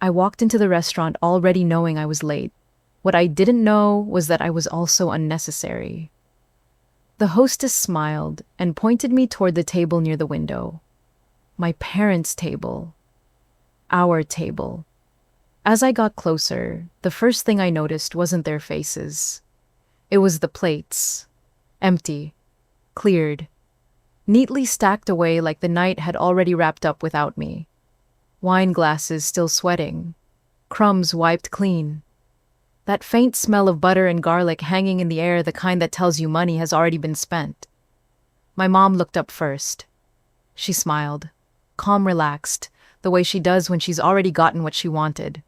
I walked into the restaurant already knowing I was late. What I didn't know was that I was also unnecessary. The hostess smiled and pointed me toward the table near the window. My parents' table. Our table. As I got closer, the first thing I noticed wasn't their faces. It was the plates. Empty. Cleared. Neatly stacked away like the night had already wrapped up without me. Wine glasses still sweating. Crumbs wiped clean. That faint smell of butter and garlic hanging in the air, the kind that tells you money has already been spent. My mom looked up first. She smiled. Calm, relaxed, the way she does when she's already gotten what she wanted.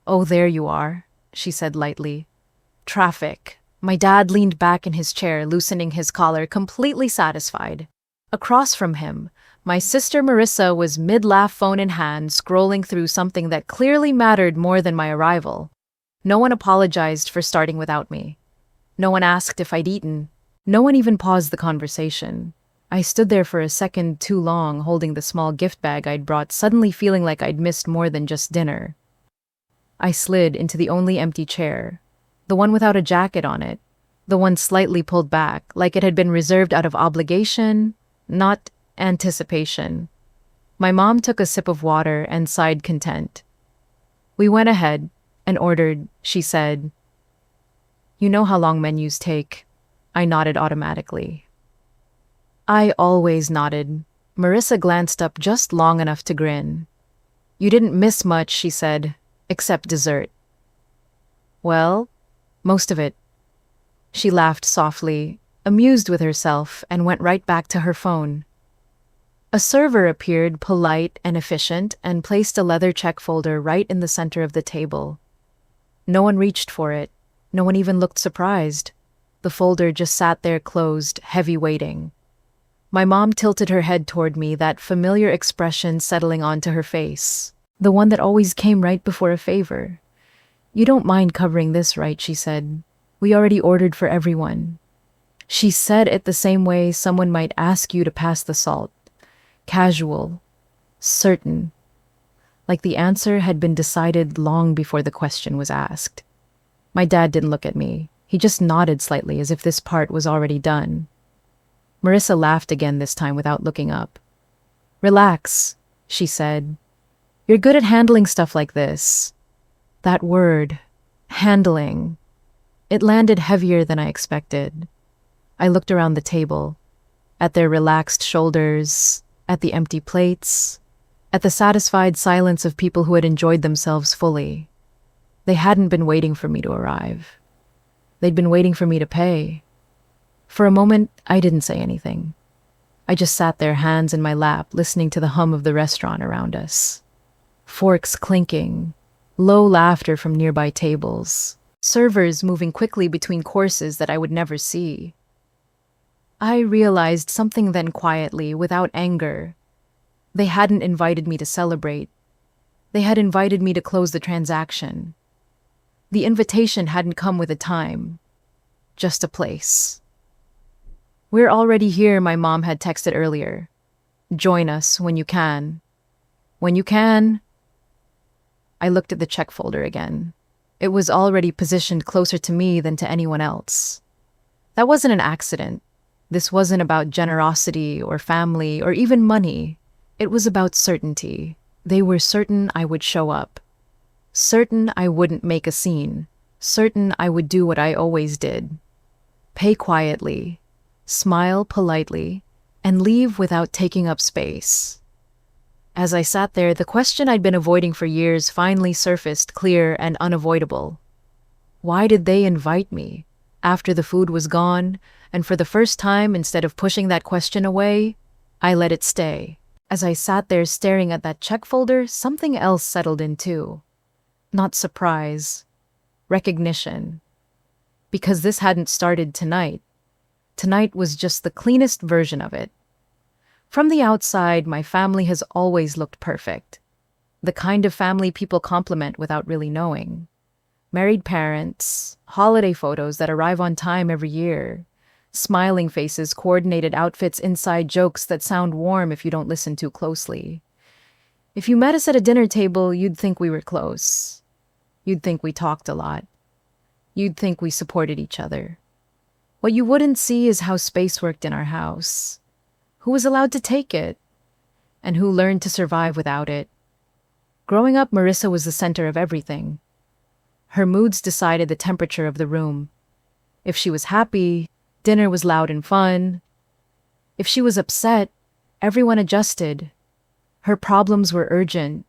"Oh, there you are," she said lightly. "Traffic." My dad leaned back in his chair, loosening his collar, completely satisfied. Across from him, my sister Marissa was mid-laugh, phone in hand, scrolling through something that clearly mattered more than my arrival. No one apologized for starting without me. No one asked if I'd eaten. No one even paused the conversation. I stood there for a second too long, holding the small gift bag I'd brought, suddenly feeling like I'd missed more than just dinner. I slid into the only empty chair, the one without a jacket on it, the one slightly pulled back, like it had been reserved out of obligation, not anticipation. My mom took a sip of water and sighed content. "We went ahead and ordered," she said. "You know how long menus take." I nodded automatically. I always nodded. Marissa glanced up just long enough to grin. "You didn't miss much," she said, "except dessert." "Well, most of it." She laughed softly, amused with herself, and went right back to her phone. A server appeared, polite and efficient, and placed a leather check folder right in the center of the table. No one reached for it. No one even looked surprised. The folder just sat there closed, heavy waiting. My mom tilted her head toward me, that familiar expression settling onto her face. The one that always came right before a favor. "You don't mind covering this, right?" she said. "We already ordered for everyone." She said it the same way someone might ask you to pass the salt. Casual. Certain. Like the answer had been decided long before the question was asked. My dad didn't look at me. He just nodded slightly as if this part was already done. Marissa laughed again, this time without looking up. "Relax," she said. "You're good at handling stuff like this." That word, handling. It landed heavier than I expected. I looked around the table, at their relaxed shoulders, at the empty plates, at the satisfied silence of people who had enjoyed themselves fully. They hadn't been waiting for me to arrive. They'd been waiting for me to pay. For a moment, I didn't say anything. I just sat there, hands in my lap, listening to the hum of the restaurant around us. Forks clinking, low laughter from nearby tables, servers moving quickly between courses that I would never see. I realized something then quietly, without anger. They hadn't invited me to celebrate. They had invited me to close the transaction. The invitation hadn't come with a time, just a place. "We're already here," my mom had texted earlier. "Join us when you can." When you can. I looked at the check folder again. It was already positioned closer to me than to anyone else. That wasn't an accident. This wasn't about generosity or family or even money. It was about certainty. They were certain I would show up. Certain I wouldn't make a scene. Certain I would do what I always did. Pay quietly, smile politely, and leave without taking up space. As I sat there, the question I'd been avoiding for years finally surfaced, clear and unavoidable. Why did they invite me? After the food was gone, and for the first time, instead of pushing that question away, I let it stay. As I sat there staring at that check folder, something else settled in too. Not surprise, recognition. Because this hadn't started tonight. Tonight was just the cleanest version of it. From the outside, my family has always looked perfect. The kind of family people compliment without really knowing. Married parents, holiday photos that arrive on time every year, smiling faces, coordinated outfits, inside jokes that sound warm if you don't listen too closely. If you met us at a dinner table, you'd think we were close. You'd think we talked a lot. You'd think we supported each other. What you wouldn't see is how space worked in our house. Who was allowed to take it? And who learned to survive without it? Growing up, Marissa was the center of everything. Her moods decided the temperature of the room. If she was happy, dinner was loud and fun. If she was upset, everyone adjusted. Her problems were urgent.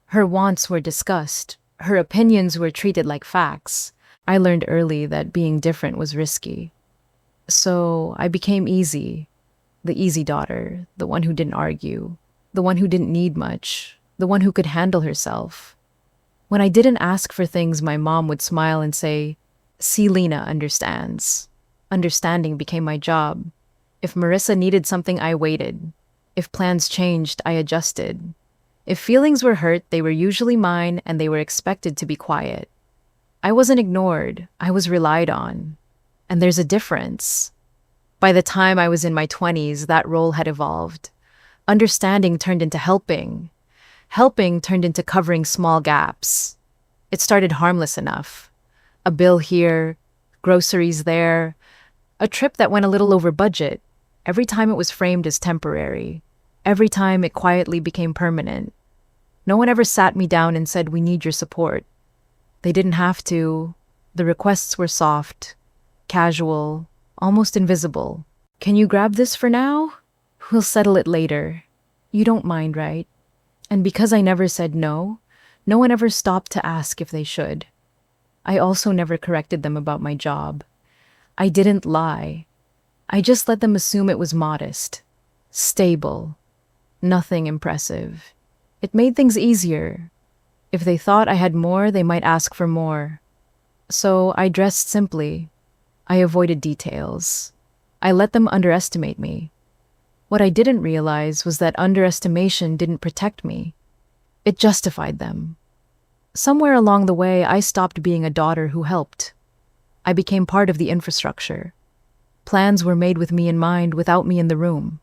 Her wants were discussed. Her opinions were treated like facts. I learned early that being different was risky. So I became the easy daughter, the one who didn't argue, the one who didn't need much, the one who could handle herself. When I didn't ask for things, my mom would smile and say, "See, Lena understands." Understanding became my job. If Marissa needed something, I waited. If plans changed, I adjusted. If feelings were hurt, they were usually mine and they were expected to be quiet. I wasn't ignored, I was relied on. And there's a difference. By the time I was in my 20s, that role had evolved. Understanding turned into helping. Helping turned into covering small gaps. It started harmless enough. A bill here, groceries there, a trip that went a little over budget. Every time it was framed as temporary. Every time it quietly became permanent. No one ever sat me down and said, "We need your support." They didn't have to. The requests were soft, casual, almost invisible. "Can you grab this for now? We'll settle it later. You don't mind, right?" And because I never said no, no one ever stopped to ask if they should. I also never corrected them about my job. I didn't lie. I just let them assume it was modest, stable, nothing impressive. It made things easier. If they thought I had more, they might ask for more. So I dressed simply. I avoided details. I let them underestimate me. What I didn't realize was that underestimation didn't protect me. It justified them. Somewhere along the way, I stopped being a daughter who helped. I became part of the infrastructure. Plans were made with me in mind without me in the room.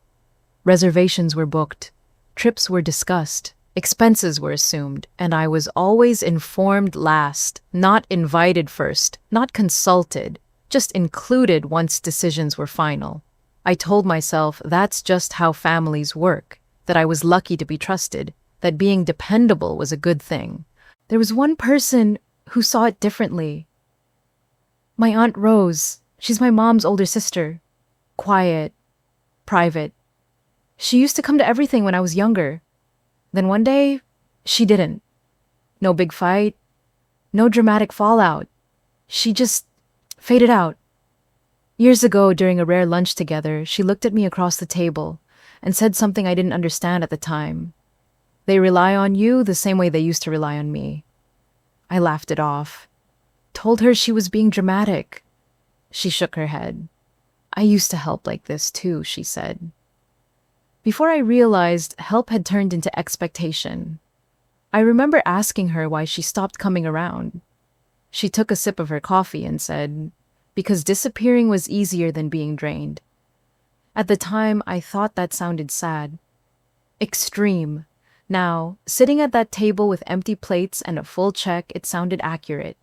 Reservations were booked. Trips were discussed. Expenses were assumed, and I was always informed last, not invited first, not consulted, just included once decisions were final. I told myself that's just how families work, that I was lucky to be trusted, that being dependable was a good thing. There was one person who saw it differently. My Aunt Rose. She's my mom's older sister. Quiet, private. She used to come to everything when I was younger. Then one day, she didn't. No big fight, no dramatic fallout. She just faded out. Years ago, during a rare lunch together, she looked at me across the table and said something I didn't understand at the time. "They rely on you the same way they used to rely on me." I laughed it off. Told her she was being dramatic. She shook her head. "I used to help like this too," she said. Before I realized, help had turned into expectation. I remember asking her why she stopped coming around. She took a sip of her coffee and said, "Because disappearing was easier than being drained." At the time, I thought that sounded sad. Extreme. Now, sitting at that table with empty plates and a full check, it sounded accurate.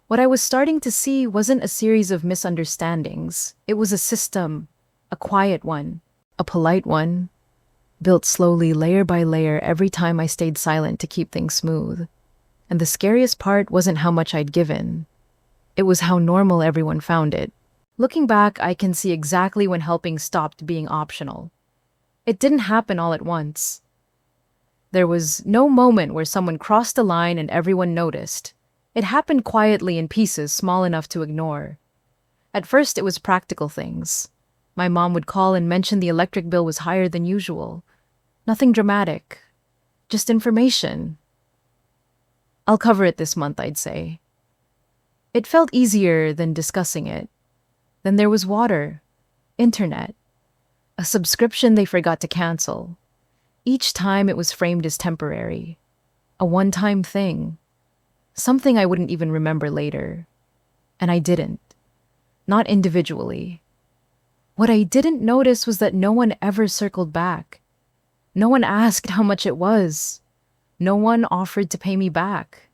What I was starting to see wasn't a series of misunderstandings. It was a system, a quiet one, a polite one, built slowly, layer by layer, every time I stayed silent to keep things smooth. And the scariest part wasn't how much I'd given. It was how normal everyone found it. Looking back, I can see exactly when helping stopped being optional. It didn't happen all at once. There was no moment where someone crossed a line and everyone noticed. It happened quietly in pieces small enough to ignore. At first, it was practical things. My mom would call and mention the electric bill was higher than usual. Nothing dramatic, just information. "I'll cover it this month," I'd say. It felt easier than discussing it. Then there was water, internet, a subscription they forgot to cancel. Each time it was framed as temporary, a one-time thing. Something I wouldn't even remember later. And I didn't. Not individually. What I didn't notice was that no one ever circled back. No one asked how much it was. No one offered to pay me back.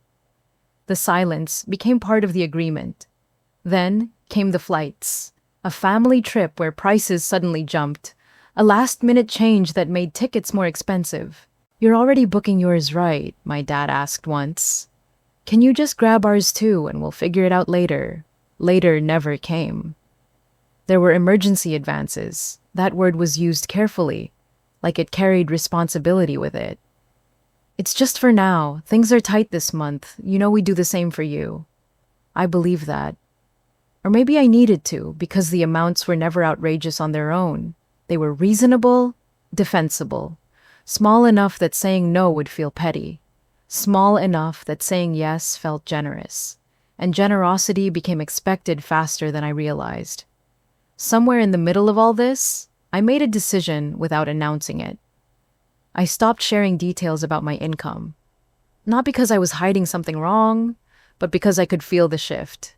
The silence became part of the agreement. Then came the flights, a family trip where prices suddenly jumped, a last-minute change that made tickets more expensive. "You're already booking yours, right?" my dad asked once. "Can you just grab ours too and we'll figure it out later?" Later never came. There were emergency advances. That word was used carefully, like it carried responsibility with it. "It's just for now. Things are tight this month. You know we do the same for you." I believe that. Or maybe I needed to, because the amounts were never outrageous on their own. They were reasonable, defensible, small enough that saying no would feel petty, small enough that saying yes felt generous, and generosity became expected faster than I realized. Somewhere in the middle of all this, I made a decision without announcing it. I stopped sharing details about my income. Not because I was hiding something wrong, but because I could feel the shift.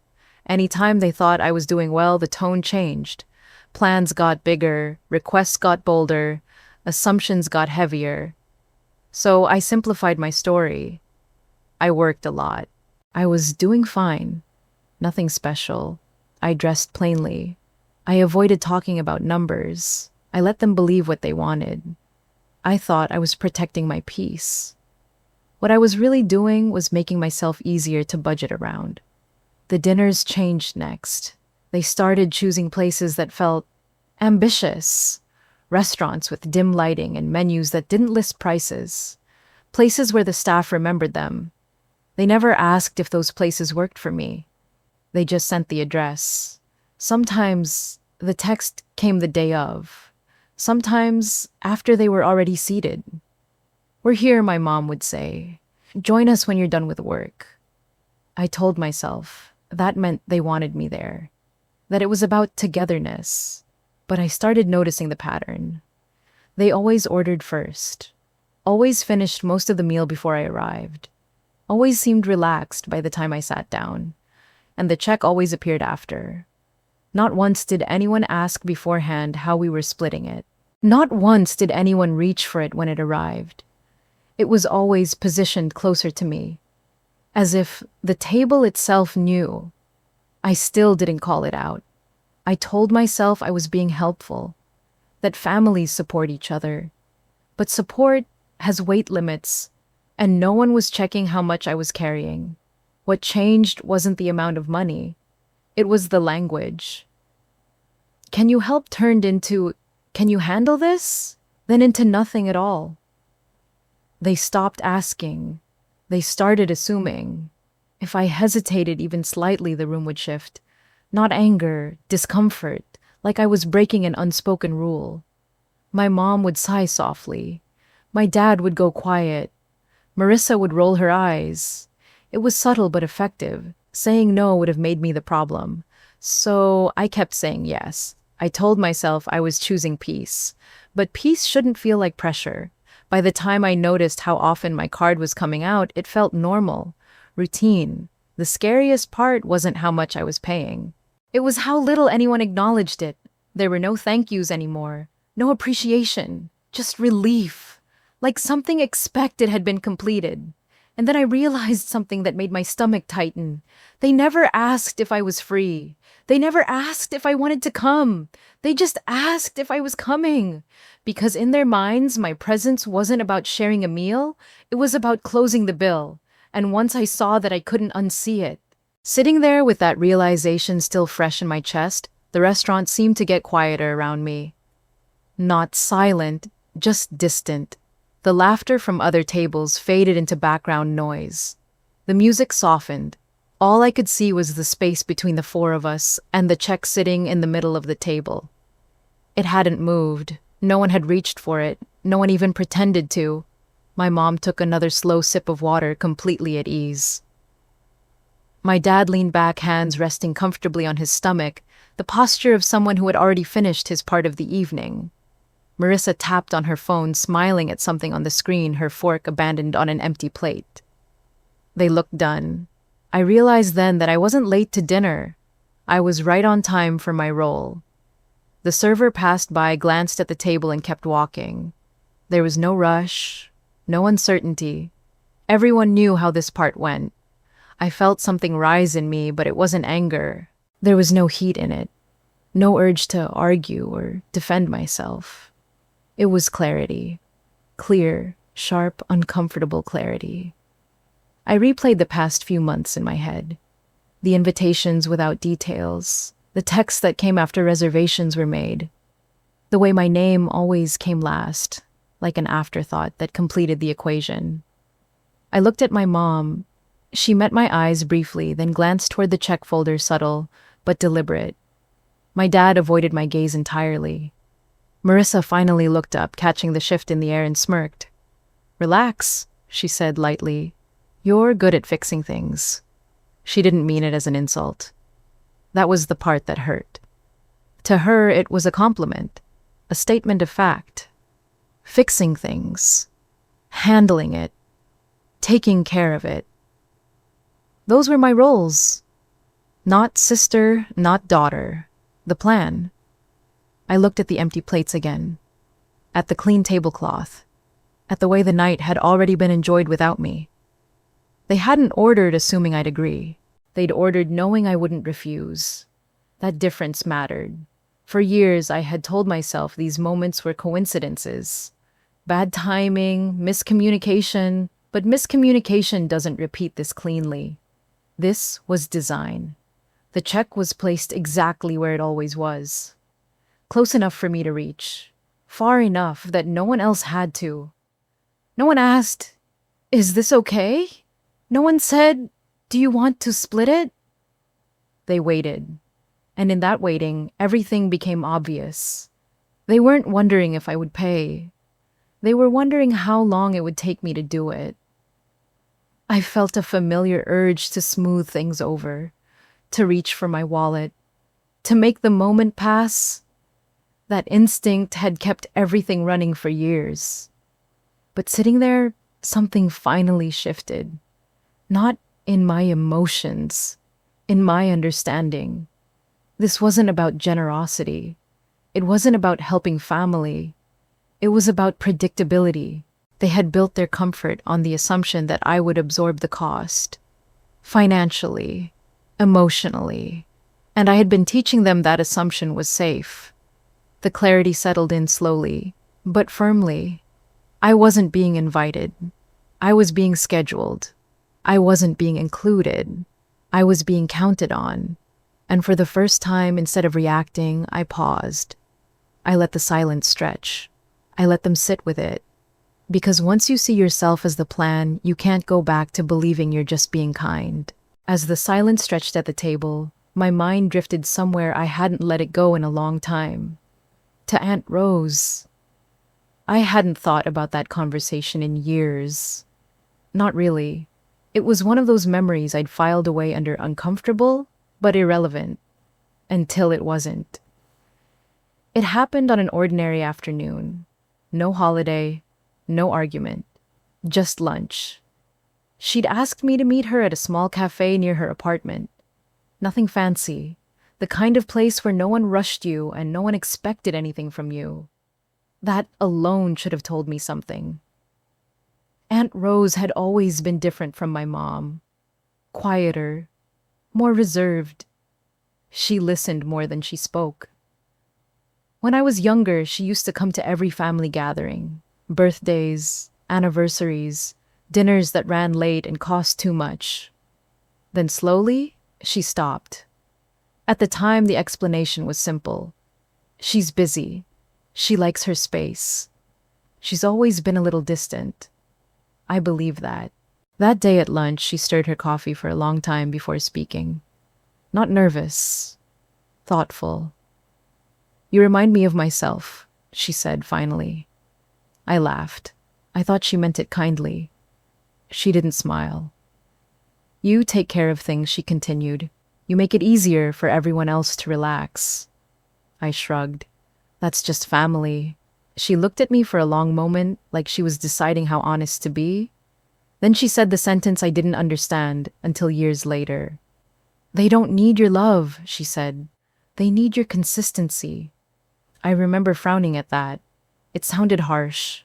Anytime they thought I was doing well, the tone changed. Plans got bigger, requests got bolder, assumptions got heavier. So I simplified my story. I worked a lot. I was doing fine. Nothing special. I dressed plainly. I avoided talking about numbers. I let them believe what they wanted. I thought I was protecting my peace. What I was really doing was making myself easier to budget around. The dinners changed next. They started choosing places that felt ambitious. Restaurants with dim lighting and menus that didn't list prices. Places where the staff remembered them. They never asked if those places worked for me. They just sent the address. Sometimes the text came the day of. Sometimes after they were already seated. "We're here," my mom would say. "Join us when you're done with work." I told myself that meant they wanted me there, that it was about togetherness. But I started noticing the pattern. They always ordered first, always finished most of the meal before I arrived, always seemed relaxed by the time I sat down, and the check always appeared after. Not once did anyone ask beforehand how we were splitting it. Not once did anyone reach for it when it arrived. It was always positioned closer to me, as if the table itself knew. I still didn't call it out. I told myself I was being helpful, that families support each other. But support has weight limits, and no one was checking how much I was carrying. What changed wasn't the amount of money. It was the language. "Can you help?" turned into, "Can you handle this?" Then into nothing at all. They stopped asking. They started assuming. If I hesitated even slightly, the room would shift. Not anger, discomfort, like I was breaking an unspoken rule. My mom would sigh softly. My dad would go quiet. Marissa would roll her eyes. It was subtle but effective. Saying no would have made me the problem. So I kept saying yes. I told myself I was choosing peace. But peace shouldn't feel like pressure. By the time I noticed how often my card was coming out, it felt normal, routine. The scariest part wasn't how much I was paying. It was how little anyone acknowledged it. There were no thank yous anymore, no appreciation, just relief, like something expected had been completed. And then I realized something that made my stomach tighten. They never asked if I was free. They never asked if I wanted to come. They just asked if I was coming. Because in their minds, my presence wasn't about sharing a meal. It was about closing the bill. And once I saw that I couldn't unsee it. Sitting there with that realization still fresh in my chest, the restaurant seemed to get quieter around me. Not silent, just distant. The laughter from other tables faded into background noise. The music softened. All I could see was the space between the four of us and the check sitting in the middle of the table. It hadn't moved. No one had reached for it. No one even pretended to. My mom took another slow sip of water, completely at ease. My dad leaned back, hands resting comfortably on his stomach, the posture of someone who had already finished his part of the evening. Marissa tapped on her phone, smiling at something on the screen, her fork abandoned on an empty plate. They looked done. I realized then that I wasn't late to dinner. I was right on time for my role. The server passed by, glanced at the table, and kept walking. There was no rush, no uncertainty. Everyone knew how this part went. I felt something rise in me, but it wasn't anger. There was no heat in it, no urge to argue or defend myself. It was clarity. Clear, sharp, uncomfortable clarity. I replayed the past few months in my head. The invitations without details, the texts that came after reservations were made, the way my name always came last, like an afterthought that completed the equation. I looked at my mom. She met my eyes briefly, then glanced toward the check folder, subtle but deliberate. My dad avoided my gaze entirely. Marissa finally looked up, catching the shift in the air, and smirked. "Relax," she said lightly. "You're good at fixing things." She didn't mean it as an insult. That was the part that hurt. To her, it was a compliment, a statement of fact. Fixing things, handling it, taking care of it. Those were my roles. Not sister, not daughter. The plan. I looked at the empty plates again, at the clean tablecloth, at the way the night had already been enjoyed without me. They hadn't ordered assuming I'd agree. They'd ordered knowing I wouldn't refuse. That difference mattered. For years, I had told myself these moments were coincidences. Bad timing, miscommunication, but miscommunication doesn't repeat this cleanly. This was design. The check was placed exactly where it always was. Close enough for me to reach. Far enough that no one else had to. No one asked, "Is this okay?" No one said, "Do you want to split it?" They waited. And in that waiting, everything became obvious. They weren't wondering if I would pay. They were wondering how long it would take me to do it. I felt a familiar urge to smooth things over, to reach for my wallet, to make the moment pass. That instinct had kept everything running for years. But sitting there, something finally shifted. Not in my emotions, in my understanding. This wasn't about generosity. It wasn't about helping family. It was about predictability. They had built their comfort on the assumption that I would absorb the cost. Financially, emotionally. And I had been teaching them that assumption was safe. The clarity settled in slowly, but firmly. I wasn't being invited. I was being scheduled. I wasn't being included. I was being counted on. And for the first time, instead of reacting, I paused. I let the silence stretch. I let them sit with it. Because once you see yourself as the plan, you can't go back to believing you're just being kind. As the silence stretched at the table, my mind drifted somewhere I hadn't let it go in a long time. To Aunt Rose. I hadn't thought about that conversation in years. Not really. It was one of those memories I'd filed away under uncomfortable, but irrelevant. Until it wasn't. It happened on an ordinary afternoon. No holiday, no argument. Just lunch. She'd asked me to meet her at a small cafe near her apartment. Nothing fancy. The kind of place where no one rushed you and no one expected anything from you. That alone should have told me something. Aunt Rose had always been different from my mom. Quieter, more reserved. She listened more than she spoke. When I was younger, she used to come to every family gathering. Birthdays, anniversaries, dinners that ran late and cost too much. Then slowly, she stopped. At the time, the explanation was simple. She's busy. She likes her space. She's always been a little distant. I believe that. That day at lunch, she stirred her coffee for a long time before speaking. Not nervous, thoughtful. "You remind me of myself," she said finally. I laughed. I thought she meant it kindly. She didn't smile. "You take care of things," she continued. "You make it easier for everyone else to relax." I shrugged. "That's just family." She looked at me for a long moment, like she was deciding how honest to be. Then she said the sentence I didn't understand until years later. "They don't need your love," she said. "They need your consistency." I remember frowning at that. It sounded harsh.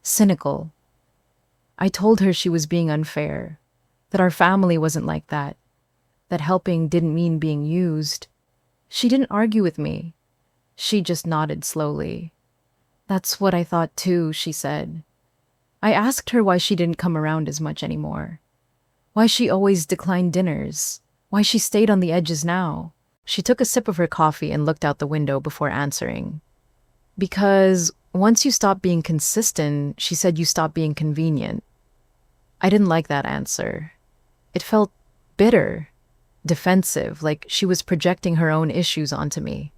cynical. I told her she was being unfair, that our family wasn't like that helping didn't mean being used. She didn't argue with me. She just nodded slowly. That's what I thought too, she said. I asked her why she didn't come around as much anymore. Why she always declined dinners. Why she stayed on the edges now. She took a sip of her coffee and looked out the window before answering. Because once you stop being consistent, she said you stop being convenient. I didn't like that answer. It felt bitter, defensive, like she was projecting her own issues onto me.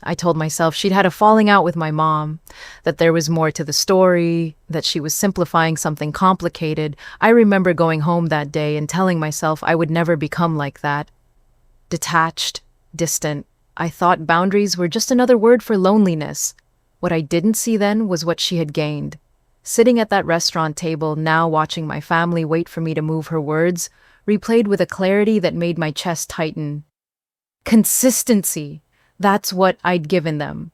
I told myself she'd had a falling out with my mom, that there was more to the story, that she was simplifying something complicated. I remember going home that day and telling myself I would never become like that. Detached, distant. I thought boundaries were just another word for loneliness. What I didn't see then was what she had gained. Sitting at that restaurant table, now watching my family wait for me to move, her words replayed with a clarity that made my chest tighten. Consistency. That's what I'd given them.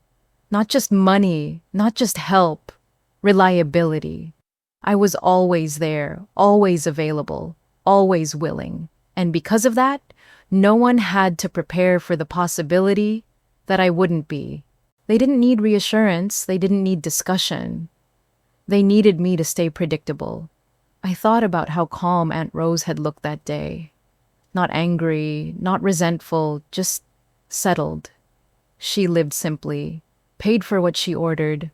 Not just money, not just help. Reliability. I was always there, always available, always willing. And because of that, no one had to prepare for the possibility that I wouldn't be. They didn't need reassurance, they didn't need discussion. They needed me to stay predictable. I thought about how calm Aunt Rose had looked that day. Not angry, not resentful, just settled. She lived simply, paid for what she ordered,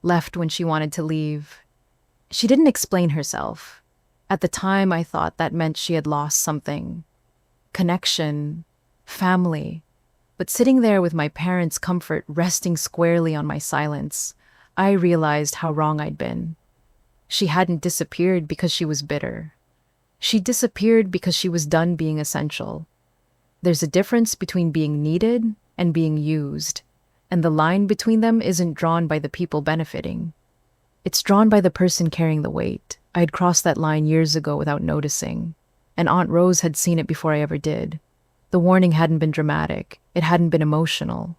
left when she wanted to leave. She didn't explain herself. At the time, I thought that meant she had lost something. Connection, family. But sitting there with my parents' comfort resting squarely on my silence, I realized how wrong I'd been. She hadn't disappeared because she was bitter. She disappeared because she was done being essential. There's a difference between being needed and being used, and the line between them isn't drawn by the people benefiting. It's drawn by the person carrying the weight. I had crossed that line years ago without noticing, and Aunt Rose had seen it before I ever did. The warning hadn't been dramatic. It hadn't been emotional.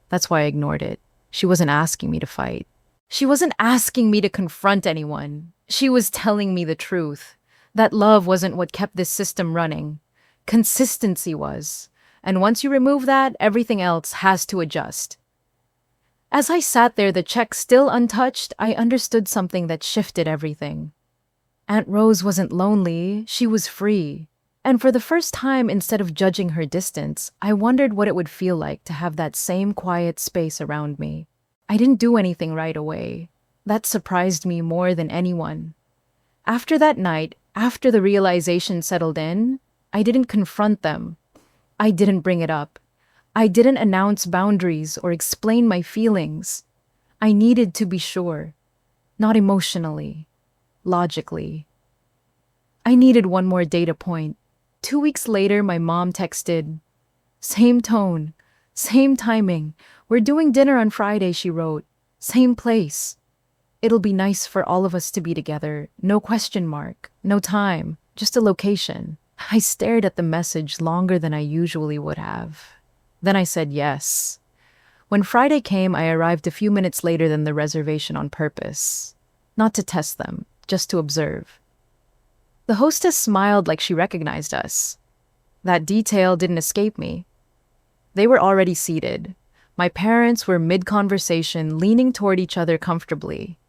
That's why I ignored it. She wasn't asking me to fight. She wasn't asking me to confront anyone. She was telling me the truth. That love wasn't what kept this system running. Consistency was. And once you remove that, everything else has to adjust. As I sat there, the check still untouched, I understood something that shifted everything. Aunt Rose wasn't lonely, she was free. And for the first time, instead of judging her distance, I wondered what it would feel like to have that same quiet space around me. I didn't do anything right away. That surprised me more than anyone. After that night, after the realization settled in, I didn't confront them. I didn't bring it up. I didn't announce boundaries or explain my feelings. I needed to be sure. Not emotionally. Logically. I needed one more data point. 2 weeks later, my mom texted. Same tone. Same timing. We're doing dinner on Friday, she wrote. Same place. It'll be nice for all of us to be together. No question mark. No time. Just a location. I stared at the message longer than I usually would have. Then I said yes. When Friday came, I arrived a few minutes later than the reservation on purpose. Not to test them, just to observe. The hostess smiled like she recognized us. That detail didn't escape me. They were already seated. My parents were mid-conversation, leaning toward each other comfortably.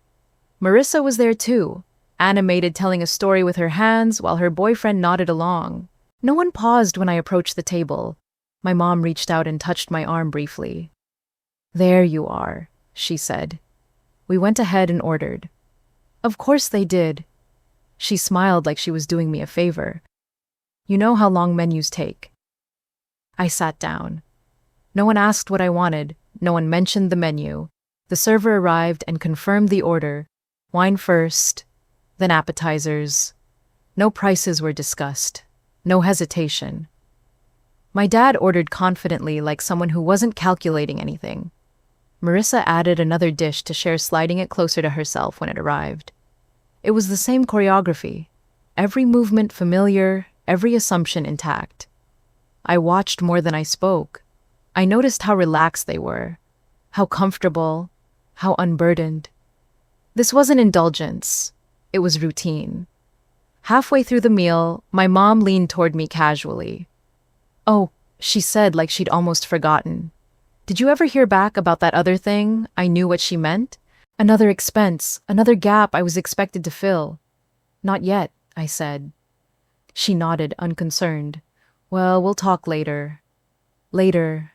Marissa was there too, animated, telling a story with her hands while her boyfriend nodded along. No one paused when I approached the table. My mom reached out and touched my arm briefly. There you are, she said. We went ahead and ordered. Of course they did. She smiled like she was doing me a favor. You know how long menus take. I sat down. No one asked what I wanted. No one mentioned the menu. The server arrived and confirmed the order. Wine first, then appetizers. No prices were discussed. No hesitation. My dad ordered confidently, like someone who wasn't calculating anything. Marissa added another dish to share, sliding it closer to herself when it arrived. It was the same choreography. Every movement familiar, every assumption intact. I watched more than I spoke. I noticed how relaxed they were, how comfortable, how unburdened. This wasn't indulgence. It was routine. Halfway through the meal, my mom leaned toward me casually. "Oh," she said like she'd almost forgotten. "Did you ever hear back about that other thing?" I knew what she meant. Another expense, another gap I was expected to fill. "Not yet," I said. She nodded, unconcerned. "Well, we'll talk later." Later.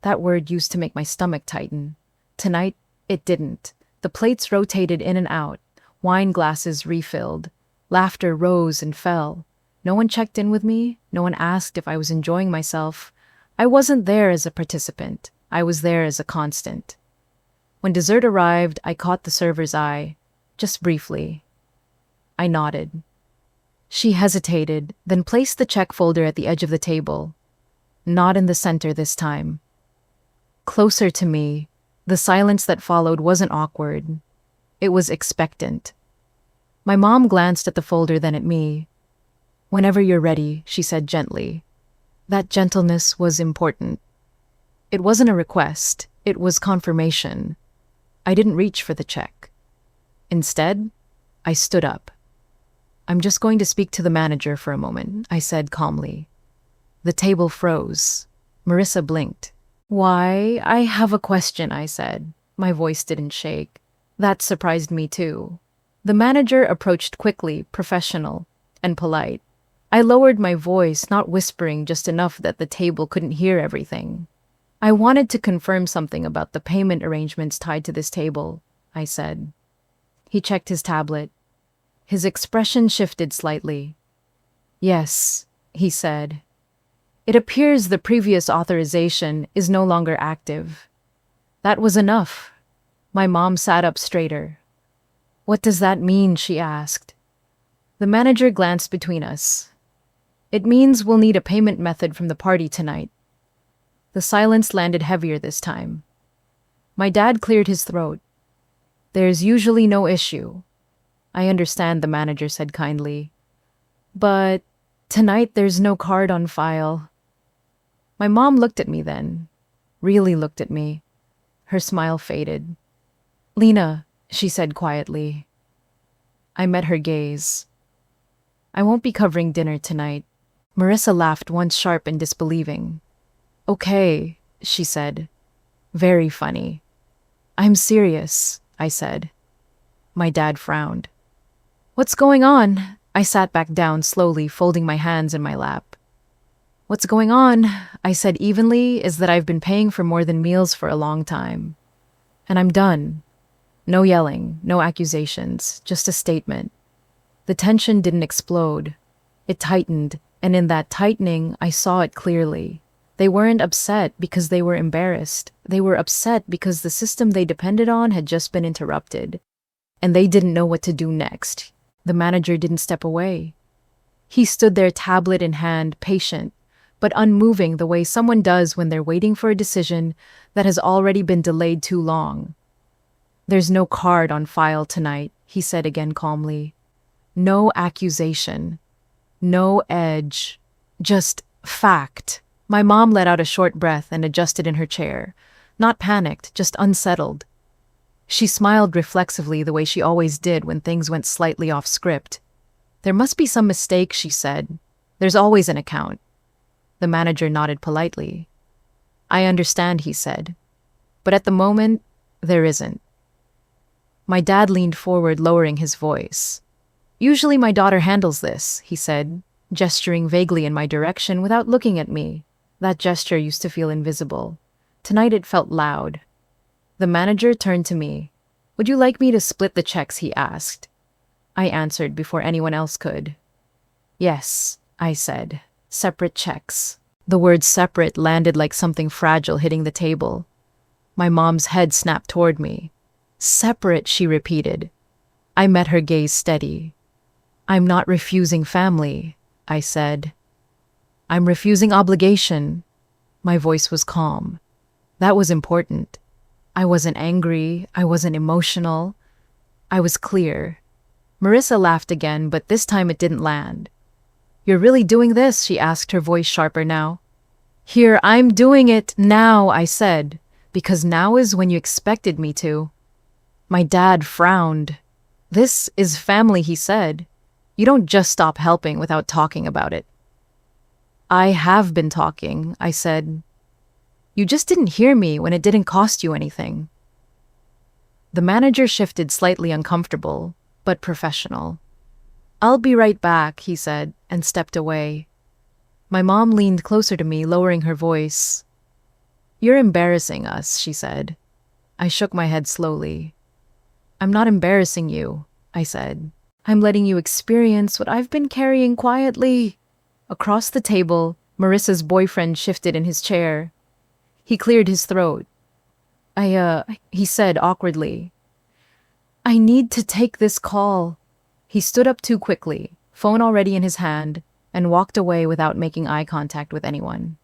That word used to make my stomach tighten. Tonight, it didn't. The plates rotated in and out. Wine glasses refilled. Laughter rose and fell. No one checked in with me. No one asked if I was enjoying myself. I wasn't there as a participant. I was there as a constant. When dessert arrived, I caught the server's eye. Just briefly. I nodded. She hesitated, then placed the check folder at the edge of the table. Not in the center this time. Closer to me, the silence that followed wasn't awkward. It was expectant. My mom glanced at the folder, then at me. "Whenever you're ready," she said gently. That gentleness was important. It wasn't a request. It was confirmation. I didn't reach for the check. Instead, I stood up. "I'm just going to speak to the manager for a moment," I said calmly. The table froze. Marissa blinked. "Why, I have a question," I said. My voice didn't shake. That surprised me too. The manager approached quickly, professional, and polite. I lowered my voice, not whispering, just enough that the table couldn't hear everything. "I wanted to confirm something about the payment arrangements tied to this table," I said. He checked his tablet. His expression shifted slightly. "Yes," he said. "It appears the previous authorization is no longer active." That was enough. My mom sat up straighter. "What does that mean?" she asked. The manager glanced between us. "It means we'll need a payment method from the party tonight." The silence landed heavier this time. My dad cleared his throat. "There's usually no issue." "I understand," the manager said kindly. "But tonight there's no card on file." My mom looked at me then. Really looked at me. Her smile faded. "Lena," she said quietly. I met her gaze. "I won't be covering dinner tonight." Marissa laughed, once sharp and disbelieving. "Okay," she said. Very funny. "I'm serious," I said. My dad frowned. "What's going on?" I sat back down slowly, folding my hands in my lap. "What's going on," I said evenly, "is that I've been paying for more than meals for a long time. And I'm done. No yelling, no accusations, just a statement." The tension didn't explode. It tightened, and in that tightening, I saw it clearly. They weren't upset because they were embarrassed. They were upset because the system they depended on had just been interrupted. And they didn't know what to do next. The manager didn't step away. He stood there, tablet in hand, patient, but unmoving the way someone does when they're waiting for a decision that has already been delayed too long. "There's no card on file tonight," he said again calmly. "No accusation. No edge. Just fact." My mom let out a short breath and adjusted in her chair. Not panicked, just unsettled. She smiled reflexively the way she always did when things went slightly off script. "There must be some mistake," she said. "There's always an account." The manager nodded politely. "I understand," he said. "But at the moment, there isn't." My dad leaned forward, lowering his voice. "Usually my daughter handles this," he said, gesturing vaguely in my direction without looking at me. That gesture used to feel invisible. Tonight it felt loud. The manager turned to me. "Would you like me to split the checks?" he asked. I answered before anyone else could. "Yes," I said. "Separate checks." The word separate landed like something fragile hitting the table. My mom's head snapped toward me. "Separate," she repeated. I met her gaze steady. "I'm not refusing family," I said. "I'm refusing obligation." My voice was calm. That was important. I wasn't angry. I wasn't emotional. I was clear. Marissa laughed again, but this time it didn't land. "You're really doing this?" she asked, her voice sharper now. "Here, I'm doing it now," I said, "because now is when you expected me to." My dad frowned. "This is family," he said. "You don't just stop helping without talking about it." "I have been talking," I said. "You just didn't hear me when it didn't cost you anything." The manager shifted, slightly uncomfortable, but professional. "I'll be right back," he said, and stepped away. My mom leaned closer to me, lowering her voice. "You're embarrassing us," she said. I shook my head slowly. "I'm not embarrassing you," I said. "I'm letting you experience what I've been carrying quietly." Across the table, Marissa's boyfriend shifted in his chair. He cleared his throat. He said awkwardly, "I need to take this call." He stood up too quickly, phone already in his hand, and walked away without making eye contact with anyone.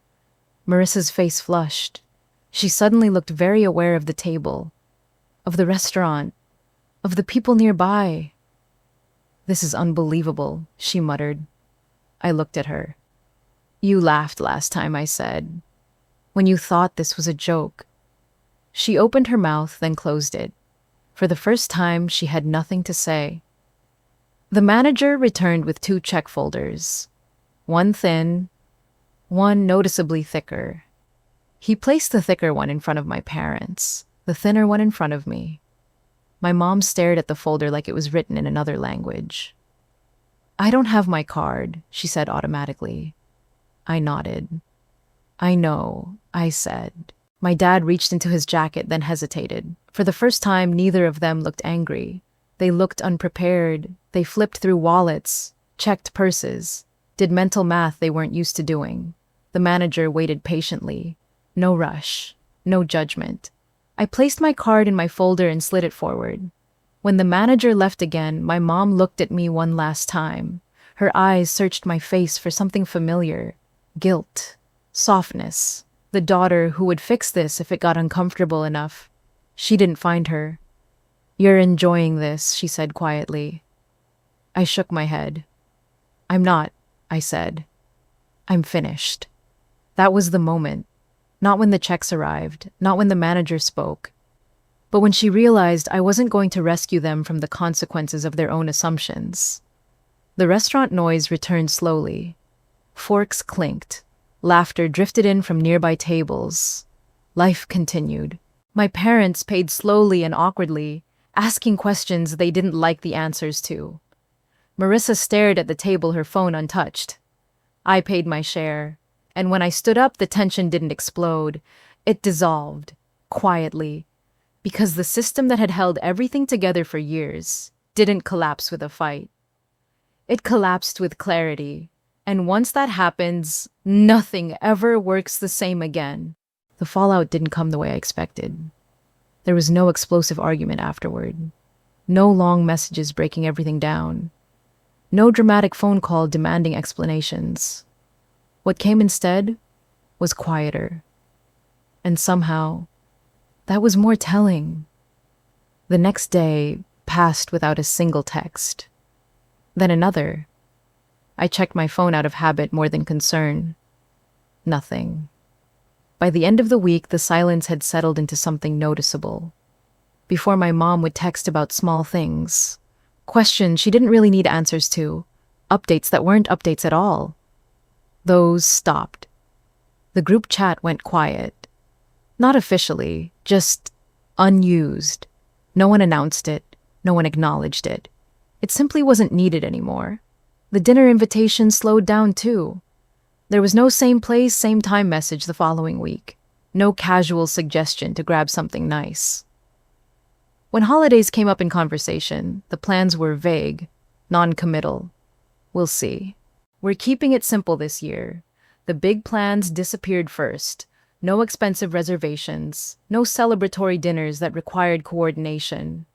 Marissa's face flushed. She suddenly looked very aware of the table, of the restaurant, of the people nearby. "This is unbelievable," she muttered. I looked at her. "You laughed last time," I said, "when you thought this was a joke." She opened her mouth, then closed it. For the first time, she had nothing to say. The manager returned with 2 check folders. One thin, one noticeably thicker. He placed the thicker one in front of my parents, the thinner one in front of me. My mom stared at the folder like it was written in another language. "I don't have my card," she said automatically. I nodded. "I know," I said. My dad reached into his jacket, then hesitated. For the first time, neither of them looked angry. They looked unprepared. They flipped through wallets, checked purses, did mental math they weren't used to doing. The manager waited patiently. No rush, no judgment. I placed my card in my folder and slid it forward. When the manager left again, my mom looked at me one last time. Her eyes searched my face for something familiar. Guilt, softness, the daughter who would fix this if it got uncomfortable enough. She didn't find her. "You're enjoying this," she said quietly. I shook my head. "I'm not," I said. "I'm finished." That was the moment. Not when the checks arrived, not when the manager spoke, but when she realized I wasn't going to rescue them from the consequences of their own assumptions. The restaurant noise returned slowly. Forks clinked. Laughter drifted in from nearby tables. Life continued. My parents paid slowly and awkwardly, asking questions they didn't like the answers to. Marissa stared at the table, her phone untouched. I paid my share, and when I stood up, the tension didn't explode. It dissolved, quietly, because the system that had held everything together for years didn't collapse with a fight. It collapsed with clarity. And once that happens, nothing ever works the same again. The fallout didn't come the way I expected. There was no explosive argument afterward. No long messages breaking everything down. No dramatic phone call demanding explanations. What came instead was quieter. And somehow, that was more telling. The next day passed without a single text. Then another. I checked my phone out of habit more than concern. Nothing. By the end of the week, the silence had settled into something noticeable. Before, my mom would text about small things. Questions she didn't really need answers to. Updates that weren't updates at all. Those stopped. The group chat went quiet. Not officially, just unused. No one announced it. No one acknowledged it. It simply wasn't needed anymore. The dinner invitation slowed down too. There was no same place, same time message the following week. No casual suggestion to grab something nice. When holidays came up in conversation, the plans were vague, non-committal. "We'll see. We're keeping it simple this year." The big plans disappeared first. No expensive reservations, no celebratory dinners that required coordination,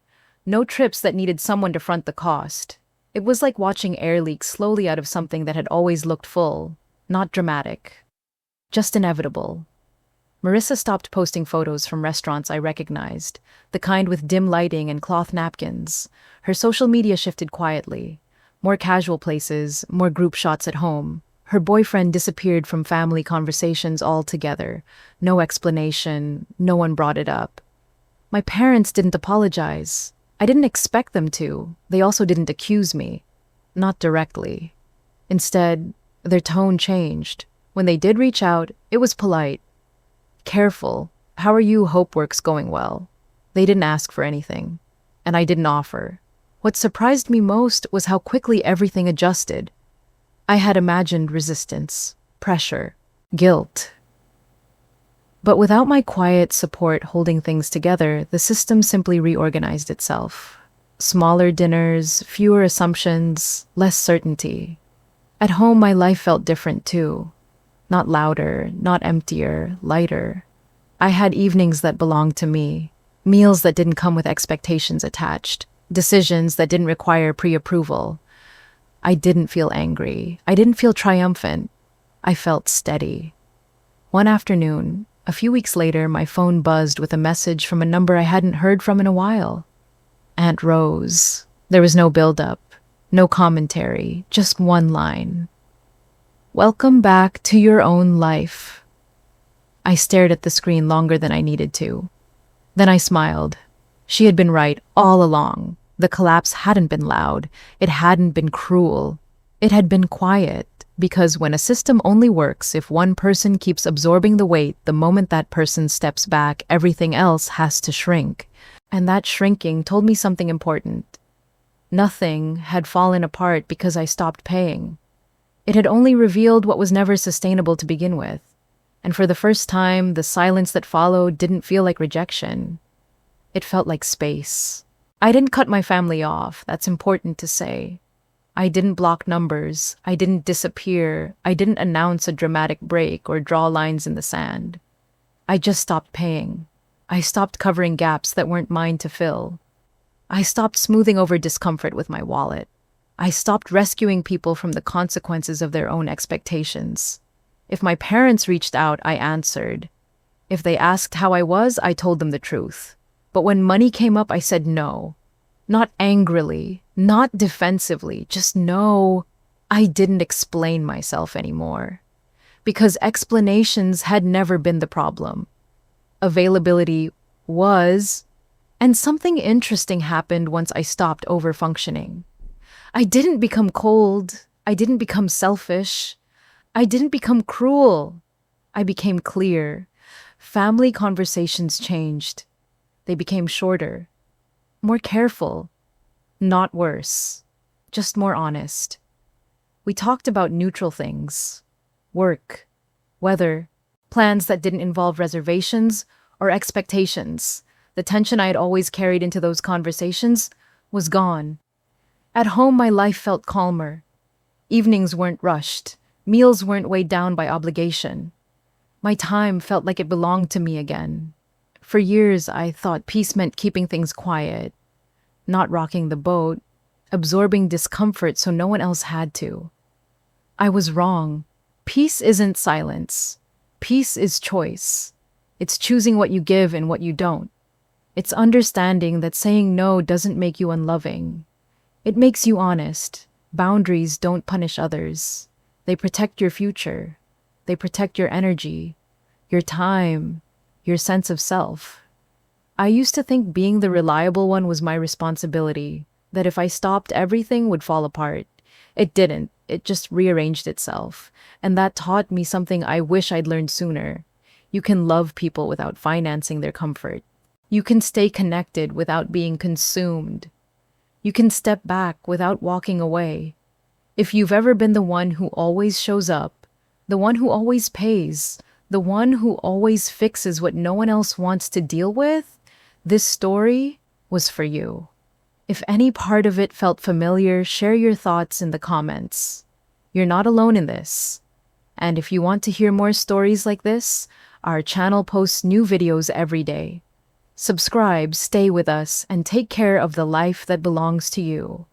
no trips that needed someone to front the cost. It was like watching air leak slowly out of something that had always looked full, not dramatic, just inevitable. Marissa stopped posting photos from restaurants I recognized, the kind with dim lighting and cloth napkins. Her social media shifted quietly. More casual places, more group shots at home. Her boyfriend disappeared from family conversations altogether. No explanation, no one brought it up. My parents didn't apologize. I didn't expect them to. They also didn't accuse me. Not directly. Instead, their tone changed. When they did reach out, it was polite. Careful. How are you? Hope work's going well. They didn't ask for anything. And I didn't offer. What surprised me most was how quickly everything adjusted. I had imagined resistance, pressure, guilt. But without my quiet support holding things together, the system simply reorganized itself. Smaller dinners, fewer assumptions, less certainty. At home, my life felt different too. Not louder, not emptier, lighter. I had evenings that belonged to me, meals that didn't come with expectations attached, decisions that didn't require pre-approval. I didn't feel angry. I didn't feel triumphant. I felt steady. One afternoon, a few weeks later, my phone buzzed with a message from a number I hadn't heard from in a while. Aunt Rose. There was no build-up, no commentary, just one line. Welcome back to your own life. I stared at the screen longer than I needed to. Then I smiled. She had been right all along. The collapse hadn't been loud. It hadn't been cruel. It had been quiet. Because when a system only works if one person keeps absorbing the weight, the moment that person steps back, everything else has to shrink. And that shrinking told me something important. Nothing had fallen apart because I stopped paying. It had only revealed what was never sustainable to begin with. And for the first time, the silence that followed didn't feel like rejection. It felt like space. I didn't cut my family off, that's important to say. I didn't block numbers, I didn't disappear, I didn't announce a dramatic break or draw lines in the sand. I just stopped paying. I stopped covering gaps that weren't mine to fill. I stopped smoothing over discomfort with my wallet. I stopped rescuing people from the consequences of their own expectations. If my parents reached out, I answered. If they asked how I was, I told them the truth. But when money came up, I said no. Not angrily, not defensively, just no. I didn't explain myself anymore. Because explanations had never been the problem. Availability was, and something interesting happened once I stopped over-functioning. I didn't become cold. I didn't become selfish. I didn't become cruel. I became clear. Family conversations changed. They became shorter. More careful, not worse, just more honest. We talked about neutral things, work, weather, plans that didn't involve reservations or expectations. The tension I had always carried into those conversations was gone. At home, my life felt calmer. Evenings weren't rushed. Meals weren't weighed down by obligation. My time felt like it belonged to me again. For years, I thought peace meant keeping things quiet, not rocking the boat, absorbing discomfort so no one else had to. I was wrong. Peace isn't silence. Peace is choice. It's choosing what you give and what you don't. It's understanding that saying no doesn't make you unloving. It makes you honest. Boundaries don't punish others. They protect your future. They protect your energy, your time, your sense of self. I used to think being the reliable one was my responsibility, that if I stopped, everything would fall apart. It didn't. It just rearranged itself. And that taught me something I wish I'd learned sooner. You can love people without financing their comfort. You can stay connected without being consumed. You can step back without walking away. If you've ever been the one who always shows up, the one who always pays, the one who always fixes what no one else wants to deal with, this story was for you. If any part of it felt familiar, share your thoughts in the comments. You're not alone in this. And if you want to hear more stories like this, our channel posts new videos every day. Subscribe, stay with us, and take care of the life that belongs to you.